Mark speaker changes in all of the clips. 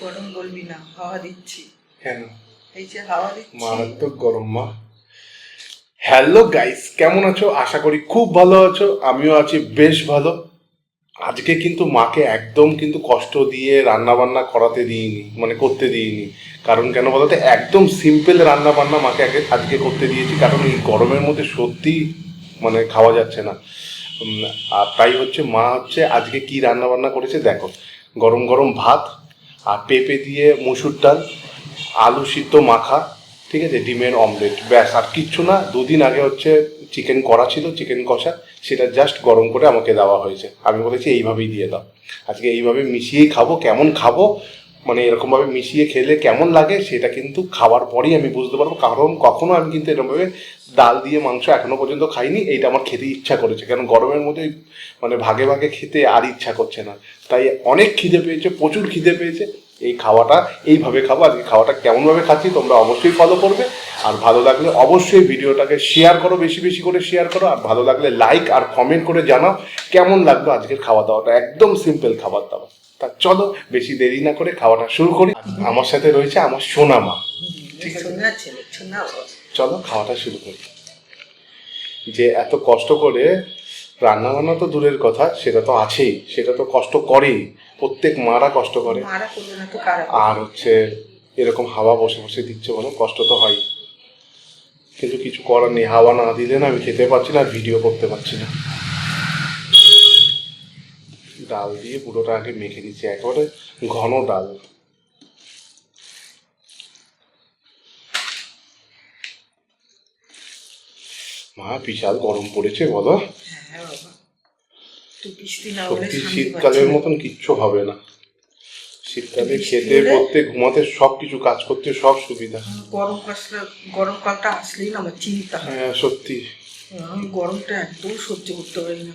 Speaker 1: গরম বলবি না, হাওয়া দিচ্ছি।
Speaker 2: কেন?
Speaker 1: এই যে হাওয়া দিচ্ছি।
Speaker 2: মারাত্মক গরম মা। হ্যালো গাইস, কেমন আছো? আশা করি খুব ভালো আছো। আমিও আছি বেশ ভালো। আজকে কিন্তু মাকে একদম কিন্তু কষ্ট দিয়ে রান্না বান্না করাতে দিইনি, মানে করতে দিইনি। কারণ কেন বলতো, একদম সিম্পল রান্না বান্না মাকে আজকে করতে দিয়েছি, কারণ এই গরমের মধ্যে সত্যি মানে খাওয়া যাচ্ছে না। আর তাই হচ্ছে মা হচ্ছে আজকে কি রান্না বান্না করেছে দেখো। গরম গরম ভাত, আর পেঁপে দিয়ে মুসুর ডাল, আলু সিদ্ধ মাখা, ঠিক আছে, ডিমের অমলেট, ব্যাস আর কিচ্ছু না। দুদিন আগে হচ্ছে চিকেন করা ছিল, চিকেন কষা, সেটা জাস্ট গরম করে আমাকে দেওয়া হয়েছে। আমি বলেছি এইভাবেই দিয়ে দাও, আজকে এইভাবে মিশিয়েই খাবো। কেমন খাবো মানে এরকমভাবে মিশিয়ে খেলে কেমন লাগে সেটা কিন্তু খাওয়ার পরেই আমি বুঝতে পারবো। কারণ কখনো আমি কিন্তু এরকমভাবে ডাল দিয়ে মাংস এখনো পর্যন্ত খাইনি। এইটা আমার খেতে ইচ্ছা করেছে, কারণ গরমের মধ্যে মানে ভাগে ভাগে খেতে আর ইচ্ছা করছে না। তাই অনেক খিদে পেয়েছে, প্রচুর খিদে পেয়েছে। এই খাওয়াটা এইভাবে খাবো। আজকে খাওয়াটা কেমনভাবে খাচ্ছি তোমরা অবশ্যই ফলো করবে। আর ভালো লাগলে অবশ্যই ভিডিওটাকে শেয়ার করো, বেশি বেশি করে শেয়ার করো। আর ভালো লাগলে লাইক আর কমেন্ট করে জানাও কেমন লাগলো আজকের খাওয়া দাওয়াটা। একদম সিম্পল খাবার দাবার। তা চলো বেশি দেরি না করে খাওয়াটা শুরু করি। আমার সাথে রয়েছে আমার সোনা মা, ঠিক আছে? চলো খাওয়াটা শুরু করি। যে এত কষ্ট করে রান্না বান্না তো দূরের কথা, সেটা তো আছেই, সেটা তো কষ্ট করেই, প্রত্যেক মারা কষ্ট করে। আর হচ্ছে এরকম হাওয়া বসে বসে দিচ্ছে, বলো কষ্ট তো হয়। কিন্তু কিছু করার নেই, হাওয়া না দিলে না আমি খেতে পারছি না, আর ভিডিও করতে পারছি না। ডাল দিয়ে পুরোটা আগে মেখে দিচ্ছি, একেবারে ঘন ডাল। মা বিশাল গরম পড়েছে বলো। সত্যি শীতকালের মতন কিচ্ছু হবে না। শীতকালে খেতে পড়তে ঘুমাতে সবকিছু কাজ করতে সব সুবিধা।
Speaker 1: গরমকালটা আসলেই না আমার চিন্তা।
Speaker 2: হ্যাঁ সত্যি,
Speaker 1: আমি গরমটা একদম সহ্য করতে পারি না।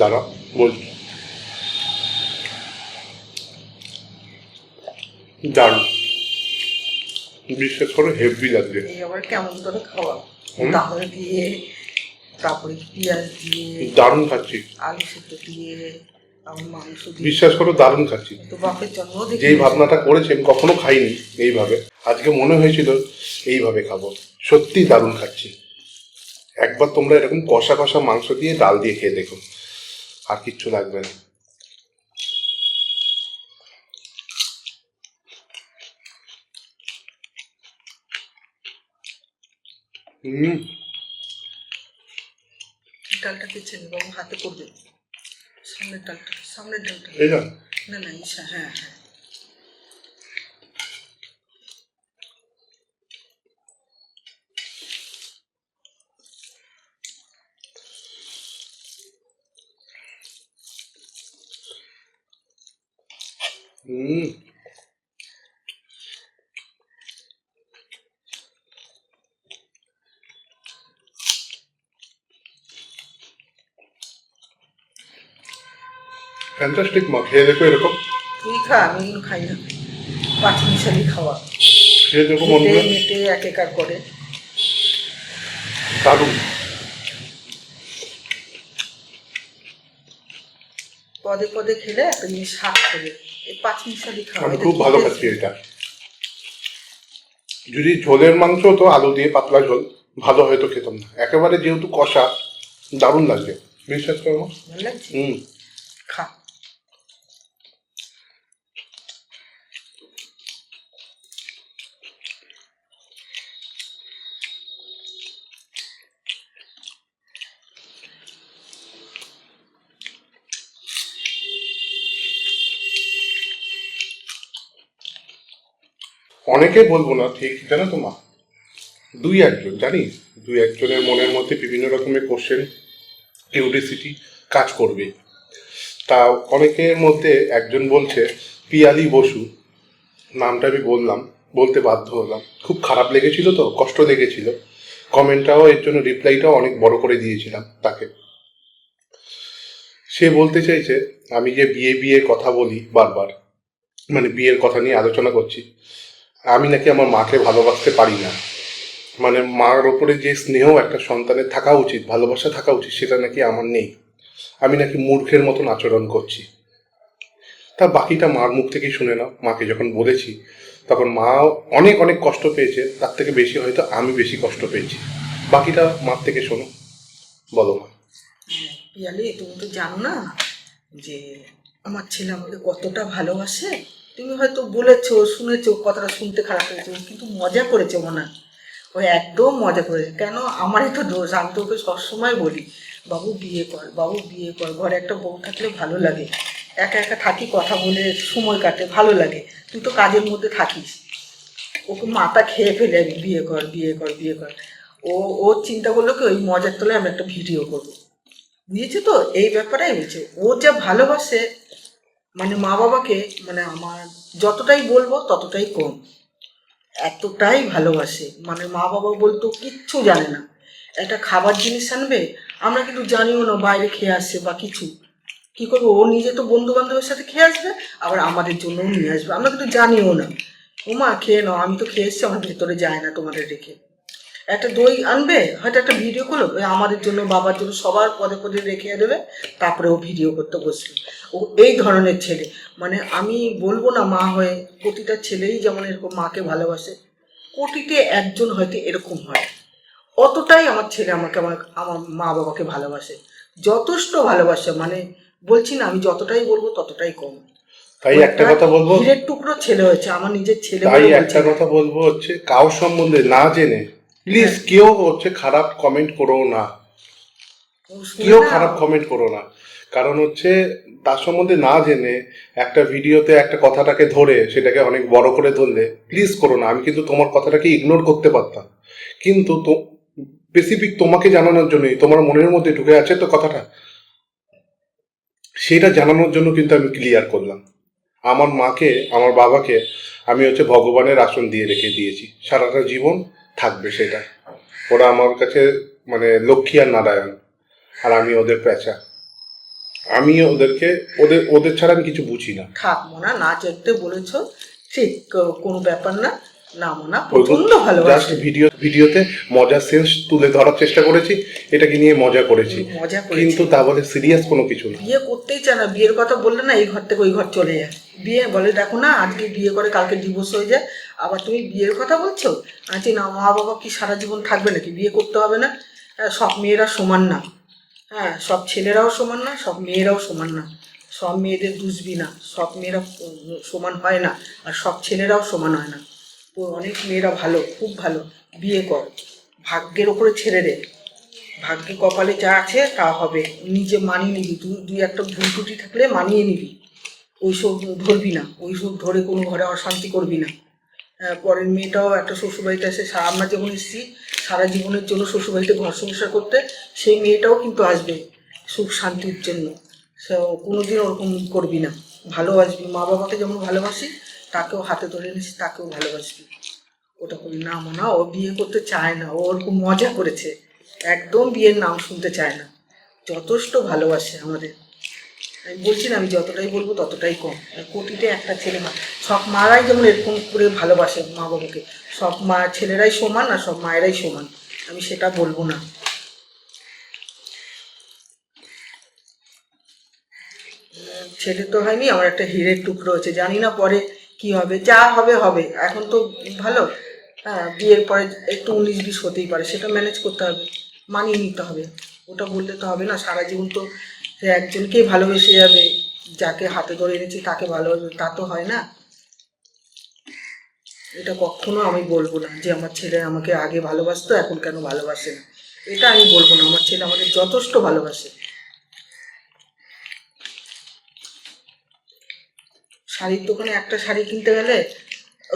Speaker 2: দাঁড়া বলছি, দারুণ, বিশ্বাস করে হেভি লাগছে।
Speaker 1: এই আবার কেমন করে খাওয়া, ডাল দিয়ে, তারপরে পেঁয়াজ দিয়ে
Speaker 2: দারুণ খাচ্ছি,
Speaker 1: আলু সেদ্ধ দিয়ে, মাংস দিয়ে,
Speaker 2: বিশ্বাস করো দারুণ খাচ্ছি।
Speaker 1: তো বাপের জন্ম
Speaker 2: যেই ভাবনাটা করেছি আমি কখনো খাইনি এইভাবে, আজকে মনে হয়েছিল এইভাবে খাবো। সত্যি দারুণ খাচ্ছি। একবার তোমরা এরকম কষা কষা মাংস দিয়ে ডাল দিয়ে খেয়ে দেখো, আর কিচ্ছু লাগবে না।
Speaker 1: ডালটা কেচে নেবো, হাতে করবে সামনের ডালটা, সামনের ডালটা না না ঈশা, হ্যাঁ হ্যাঁ।
Speaker 2: ফ্যান্টাস্টিক মা, খেয়ে দেখো এরকম।
Speaker 1: তুই খা, আমি খাই না। পাঁচ মিশালি খাওয়া,
Speaker 2: খেয়ে দেখো মনে
Speaker 1: মেটে এক একার করে
Speaker 2: দারুণ।
Speaker 1: পদে পদে খেলে একটা জিনিস হাত করে, এই পাঁচ মিশালি খাওয়া।
Speaker 2: আমি খুব ভালো খাচ্ছি এটা। যদি ঝোলের মাংস হতো, আলু দিয়ে পাতলা ঝোল, ভালো হয়তো খেতাম না। একেবারে যেহেতু কষা, দারুণ লাগছে, বিশ্বাস করো।
Speaker 1: ভালো লাগছে, খা।
Speaker 2: অনেকে বলবো না ঠিক, জানো তো মা, দুই একজন জানি, দুই একজনের মনের মধ্যে বিভিন্ন রকমের কোশ্চেন, কিউরিসিটি কাজ করবে। তা অনেকের মধ্যে একজন বলছে পিয়ালি বসু, নামটা আমি বললাম, বলতে বাধ্য হলাম, খুব খারাপ লেগেছিল, তো কষ্ট লেগেছিল। কমেন্টটাও এর জন্য রিপ্লাইটাও অনেক বড় করে দিয়েছিলাম তাকে। সে বলতে চাইছে আমি যে বিয়ে বিয়ে কথা বলি বারবার, মানে বিয়ের কথা নিয়ে আলোচনা করছি, আমি নাকি আমার মাকে ভালোবাসতে পারি না, মানে মার ওপরে যে স্নেহ একটা সন্তানের থাকা উচিত, ভালোবাসা থাকা উচিত, সেটা নাকি আমার নেই। আমি নাকি মূর্খের মতন আচরণ করছি। তা বাকিটা মার মুখ থেকেই শুনে নাও। মাকে যখন বলেছি তখন মা অনেক অনেক কষ্ট পেয়েছে, তার থেকে বেশি হয়তো আমি বেশি কষ্ট পেয়েছি। বাকিটা মার থেকে শোনো, বলো মা।
Speaker 1: পিয়ালি, তুমি তো জানো না যে আমার ছেলে আমাকে কতটা ভালোবাসে। তুমি হয়তো বলেছো, শুনেছো, কথাটা শুনতে খারাপ হয়েছে, কিন্তু মজা করেছে মনে হয়। ও একদম মজা করেছে। কেন? আমারই তো দোষ। আমি তো ওকে সবসময় বলি, বাবু বিয়ে কর, বাবু বিয়ে কর, ঘরে একটা বউ থাকলে ভালো লাগে, একা একা থাকি, কথা বলে সময় কাটে, ভালো লাগে। তুই তো কাজের মধ্যে থাকিস। ওকে মাথা খেয়ে ফেলে আমি বিয়ে কর, বিয়ে কর, বিয়ে কর। ও ওর চিন্তা করলো কি, ওই মজার তোলে আমি একটা ভিডিও করবো। বুঝেছো তো? এই ব্যাপারটাই হয়েছে। ও যা ভালোবাসে, মানে মা বাবাকে, মানে আমার যতটাই বলবো ততটাই কম। এতটাই ভালোবাসে, মানে মা বাবা বলতো কিচ্ছু জানে না। একটা খাবার জিনিস আনবে, আমরা কিন্তু জানিও না বাইরে খেয়ে আসছে বা কিছু। কি করবো, ও নিজে তো বন্ধু বান্ধবের সাথে খেয়ে আসবে, আবার আমাদের জন্যও নিয়ে আসবে, আমরা কিন্তু জানিও না। ও মা খেয়ে নাও, আমি তো খেয়ে এসছি, আমার ভেতরে যায় না তোমাদের রেখে। একটা দই আনবে, হয়তো একটা ভিডিও করলো, ওই আমাদের জন্য, বাবার জন্য, সবার পদে পদে রেখে দেবে, তারপরে ও ভিডিও করতে বসবে। ও এই ধরনের ছেলে। মানে আমি বলবো না মা হয়ে প্রতিটা ছেলেই যেমন এরকম মাকে ভালোবাসে, কোটিতে একজন হয়তো এরকম হয়। অতটাই আমার ছেলে আমাকে, আমার আমার মা বাবাকে ভালোবাসে, যথেষ্ট ভালোবাসে। মানে বলছি না, আমি যতটাই বলবো ততটাই কম।
Speaker 2: তাই
Speaker 1: ও
Speaker 2: একটা
Speaker 1: একটা
Speaker 2: কথা বলবো,
Speaker 1: হীরের টুকরো ছেলে হয়েছে, আমার নিজের ছেলে
Speaker 2: তাই
Speaker 1: বলে বলছি
Speaker 2: একটা
Speaker 1: না।
Speaker 2: কথা বলবো হচ্ছে, কারোর সম্বন্ধে না জেনে প্লিজ
Speaker 1: হ্যাঁ,
Speaker 2: কেউ হচ্ছে খারাপ কমেন্ট করো না।
Speaker 1: ও শুনে
Speaker 2: কেউ
Speaker 1: না।
Speaker 2: খারাপ কমেন্ট করো না। কারণ হচ্ছে তার সম্বন্ধে না জেনে একটা ভিডিওতে একটা কথাটাকে ধরে সেটাকে অনেক বড় করে ধরলে প্লিজ করো না। আমি কিন্তু তোমার কথাটাকে ইগনোর করতে পারতাম, কিন্তু তো স্পেসিফিক তোমাকে জানানোর জন্যই, তোমার মনের মধ্যে ঢুকে আছে তো কথাটা, সেটা জানানোর জন্য কিন্তু আমি ক্লিয়ার করলাম। আমার মাকে, আমার বাবাকে আমি হচ্ছে ভগবানের আসন দিয়ে রেখে দিয়েছি, সারাটা জীবন থাকবে সেটা। ওরা আমার কাছে মানে লক্ষ্মী আর নারায়ণ, আর আমি ওদের পেঁচা। আমি ওদেরকে, ওদের ওদের ছাড়া আমি কিছু বুঝি না।
Speaker 1: থাক মোনা, না চাইতে বলেছ, ঠিক, কোনো ব্যাপার না। না মোনা
Speaker 2: ওইগুলো
Speaker 1: প্রচন্ড
Speaker 2: জাস্ট
Speaker 1: ভালোবাসে।
Speaker 2: ভিডিওতে মজার সেন্স তুলে ধরার চেষ্টা করেছি, এটাকে নিয়ে মজা করেছি,
Speaker 1: মজা
Speaker 2: কিন্তু
Speaker 1: করেছে।
Speaker 2: তা বলে সিরিয়াস কোনো কিছু না।
Speaker 1: বিয়ে করতেই চায় না, বিয়ের কথা বললে না এই ঘর থেকে ওই ঘর চলে যায়। বিয়ে বলে, দেখো না আজকে বিয়ে করে কালকে ডিভোর্স হয়ে যায়, আবার তুমি বিয়ের কথা বলছো। আচ্ছা না, মা বাবা কি সারা জীবন থাকবে নাকি? বিয়ে করতে হবে না? সব মেয়েরা সমান না। হ্যাঁ, সব ছেলেরাও সমান না, সব মেয়েরাও সমান না। সব মেয়েদের দুষবি না, সব মেয়েরা সমান হয় না, আর সব ছেলেরাও সমান হয় না। তো অনেক মেয়েরা ভালো, খুব ভালো। বিয়ে কর, ভাগ্যের ওপরে ছেড়ে দে। ভাগ্যে কপালে যা আছে তা হবে। নিজে মানিয়ে নিবি, তুই দুই একটা ভুল ত্রুটি থাকলে মানিয়ে নিবি। ওইসব ধরবি না, ওইসব ধরে কোনো ঘরে অশান্তি করবি না। পরের মেয়েটাও একটা শ্বশুরবাড়িতে এসে, আমরা যেমন এসেছি সারা জীবনের জন্য শ্বশুরবাড়িতে ঘর সংসার করতে, সেই মেয়েটাও কিন্তু আসবে সুখ শান্তির জন্য। সে কোনোদিন ওরকম করবি না, ভালোবাসবি। মা বাবাকে যেমন ভালোবাসি, তাকেও হাতে ধরে নিয়েছি, তাকেও ভালোবাসবি। ওটা করি না মনে, ও বিয়ে করতে চায় না, ও ওরকম মজা করেছে, একদম বিয়ের নাম শুনতে চায় না। যথেষ্ট ভালোবাসে আমাদের। আমি বলছি না, আমি যতটাই বলবো ততটাই কম। আর কোটিতে একটা ছেলে মা, সব মারাই যেমন এরকম করে ভালোবাসে মা বাবাকে, সব মা ছেলেরাই সমান আর সব মায়েরাই সমান, আমি সেটা বলবো না। ছেলে তো হয়নি, আমার একটা হীরের টুকরো আছে, জানি না পরে কি হবে, যা হবে হবে। এখন তো ভালো। হ্যাঁ, বিয়ের পরে একটু 19-20 হতেই পারে, সেটা ম্যানেজ করতে হবে, মানিয়ে নিতে হবে। ওটা বললে তো হবে না, সারা জীবন তো সে একজনকেই ভালোবেসে যাবে, যাকে হাতে ধরে এনেছি তাকে ভালোবাসবে, তা তো হয় না। এটা কখনো আমি বলবো না যে আমার ছেলে আমাকে আগে ভালোবাসতো এখন কেন ভালোবাসে না, এটা আমি বলবো না। আমার ছেলে আমাদের যথেষ্ট ভালোবাসে। শাড়ির দোকানে একটা শাড়ি কিনতে গেলে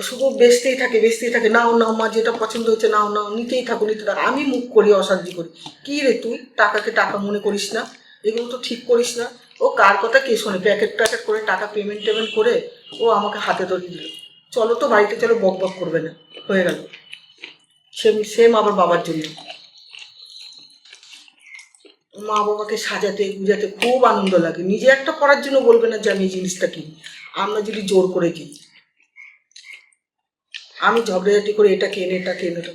Speaker 1: শুধু বেচতেই থাকে, বেচতেই থাকে, নাও নাও মা, যেটা পছন্দ হচ্ছে নাও নাও, নিতেই থাকো, নিতে থাকো। আমি মুখ করি, অশান্তি করি, কী রে তুই টাকাকে টাকা মনে করিস না? এগুলো তো ঠিক করিস না। ও কার কথা কে শোনে? প্যাকেট প্যাকেট করে টাকা পেমেন্ট টেমেন্ট করে ও আমাকে হাতে ধরিয়ে দিল, চলো তো বাড়িতে চলো, বক বক করবে না, হয়ে গেল। সেম সেম আবার বাবার জন্য। মা বাবাকে সাজাতে গুজাতে খুব আনন্দ লাগে। নিজে একটা পড়ার জন্য বলবে না যে আমি এই জিনিসটা কিনি, আমরা যদি জোর করে কিনি। আমি ঝগড়াঝাটি করে এটা কেনে ওটা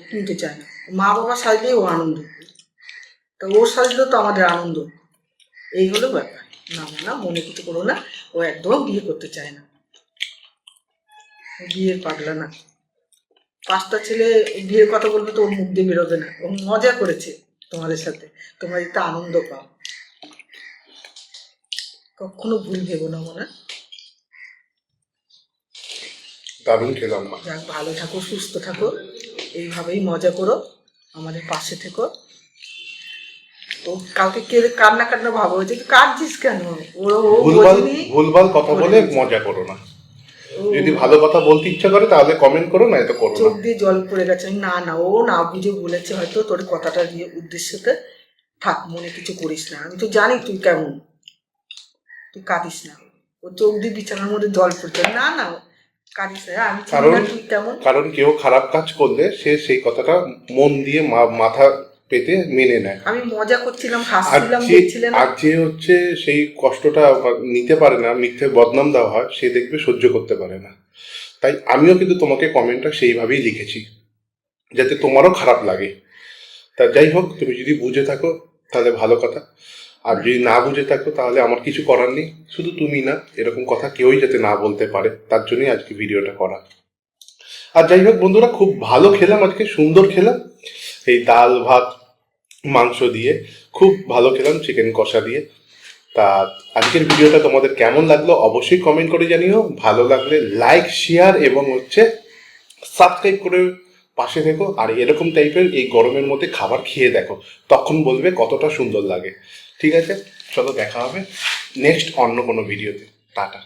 Speaker 1: কিনতে চাই না। মা বাবা সাজলেই ও আনন্দ, তা ও সাজলেও তো আমাদের আনন্দ। এই হলো ব্যাপার। না না, মনে কিছু করো না, ও একদম বিয়ে করতে চায় না, ও বিয়ের পাগলা না। 5টা ছেলে বিয়ের কথা বলবে তো ওর মুখ দিয়ে বেরোবে না। ও মজা করেছে তোমাদের সাথে, তোমরা একটু আনন্দ পাও, কখনো ভুল ভেবো না মনে।
Speaker 2: দারুণ খেলাম মা।
Speaker 1: যাক, ভালো থাকো, সুস্থ থাকো, এইভাবেই মজা করো, আমাদের পাশে থেকো। তো কাউকে কে কান্না কান্না ভাবো যে তুই কাঁদছিস কেন, ওরা ও বোঝেনি।
Speaker 2: ভুলভাল কথা বলে মজা করো না। যদি ভালো কথা বলতে ইচ্ছা করে তাহলে কমেন্ট করো, না এটা করো না।
Speaker 1: চোখ দিয়ে জল পড়ে গেছে। না না, ও না বুঝে বলেছে হয়তো, তোর কথাটা দিয়ে উদ্দেশ্যতে থাক, মনে কিছু করিস না। আমি তো জানি তুই কেমন, তুই কাঁদিস না। ও চোখ দিয়ে বিছানার মধ্যে জল পড়ছে। না না, কাঁদিস না, আমি চিনি না তুই কেমন।
Speaker 2: কারণ কেউ খারাপ কাজ করলে সে সেই কথাটা মন দিয়ে মাথা পেতে মেনে নেয়।
Speaker 1: আমি মজা করছিলাম, হাসছিলাম, দেখছিলেন।
Speaker 2: আর যে হচ্ছে সেই কষ্টটা নিতে পারে না, মিথ্যে বদনাম দেওয়া হয়, সে দেখবে সহ্য করতে পারে না। তাই আমিও কিন্তু তোমাকে কমেন্টটা সেইভাবেই লিখেছি, যাতে তোমারও খারাপ লাগে। তা যাই হোক, তুমি যদি বুঝে থাকো তাহলে ভালো কথা, আর যদি না বুঝে থাকো তাহলে আমার কিছু করার নেই। শুধু তুমি না, এরকম কথা কেউই যাতে না বলতে পারে, তার জন্যই আজকে ভিডিওটা করা। আর যাই হোক বন্ধুরা, খুব ভালো খেলাম আজকে, সুন্দর খেলাম। এই ডাল ভাত মাংস দিয়ে খুব ভালো খেলাম, চিকেন কষা দিয়ে। তা আজকের ভিডিওটা তোমাদের কেমন লাগলো অবশ্যই কমেন্ট করে জানিও। ভালো লাগলে লাইক, শেয়ার এবং হচ্ছে সাবস্ক্রাইব করে পাশে থেকো। আর এরকম টাইপের এই গরমের মধ্যে খাবার খেয়ে দেখো, তখন বলবে কতটা সুন্দর লাগে। ঠিক আছে, চলো দেখা হবে নেক্সট অন্য কোনো ভিডিওতে। টাটা।